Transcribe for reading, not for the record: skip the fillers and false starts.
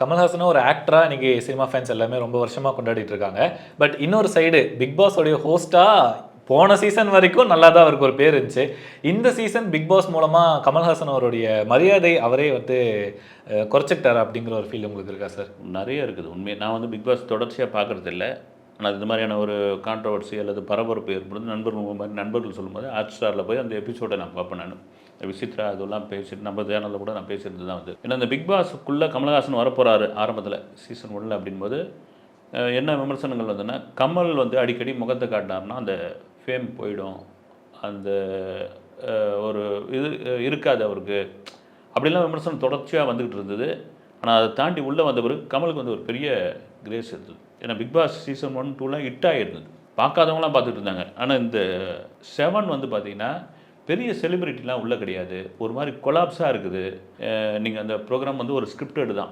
கமல்ஹாசனும் ஒரு ஆக்டரா இன்னைக்கு cinema fans எல்லாமே ரொம்ப வருஷமா கொண்டாடிட்டு இருக்காங்க. பட் இன்னொரு சைடு பிக் பாஸ் உடைய ஹோஸ்ட்டா போன சீசன் வரைக்கும் நல்லா தான் அவருக்கு ஒரு பேர் இருந்துச்சு. இந்த சீசன் பிக் பாஸ் மூலமா கமல்ஹாசன் அவருடைய மரியாதை அவரே வந்து குறைச்சுக்கிட்டாரா அப்படிங்கிற ஒரு ஃபீல் உங்களுக்கு இருக்கா சார்? நிறைய இருக்குது உண்மையா. நான் வந்து பிக் பாஸ் தொடர்ச்சியா பார்க்கறதில்ல. ஆனா இந்த மாதிரியான ஒரு கான்ட்ரோவர்சி அல்லது பரபரப்பு ஏற்படுது நண்பர்கள் மாதிரி நண்பர்கள் சொல்லும்போது ஹாட்ஸ்டார்ல போய் அந்த எபிசோட நான் பார்ப்பேன் நானு. விசித்ரா அதெல்லாம் பேசிட்டு நம்ம சேனலில் கூட நான் பேசியிருந்தது தான் வந்து. ஏன்னா இந்த பிக் பாஸுக்குள்ளே கமல்ஹாசன் வரப்போகிறாரு ஆரம்பத்தில் சீசன் 1 அப்படின்போது என்ன விமர்சனங்கள் வந்ததுன்னா, கமல் வந்து அடிக்கடி முகத்தை காட்டினார்னா அந்த ஃபேம் போயிடும், அந்த ஒரு இது இருக்காது அவருக்கு, அப்படிலாம் விமர்சனம் தொடர்ச்சியாக வந்துக்கிட்டு இருந்தது. ஆனால் அதை தாண்டி உள்ளே வந்த பிறகு கமலுக்கு வந்து ஒரு பெரிய கிரேஸ் இருந்தது. ஏன்னா பிக் பாஸ் சீசன் 1, 2லாம் ஹிட் ஆகிருந்தது, பார்க்காதவங்களாம் பார்த்துட்டு இருந்தாங்க. ஆனால் இந்த 7 வந்து பார்த்திங்கன்னா பெரிய செலிபிரிட்டிலாம் உள்ளே கிடையாது, ஒரு மாதிரி கொலாப்ஸாக இருக்குது. நீங்கள் அந்த ப்ரோக்ராம் வந்து ஒரு ஸ்கிரிப்டட் தான்.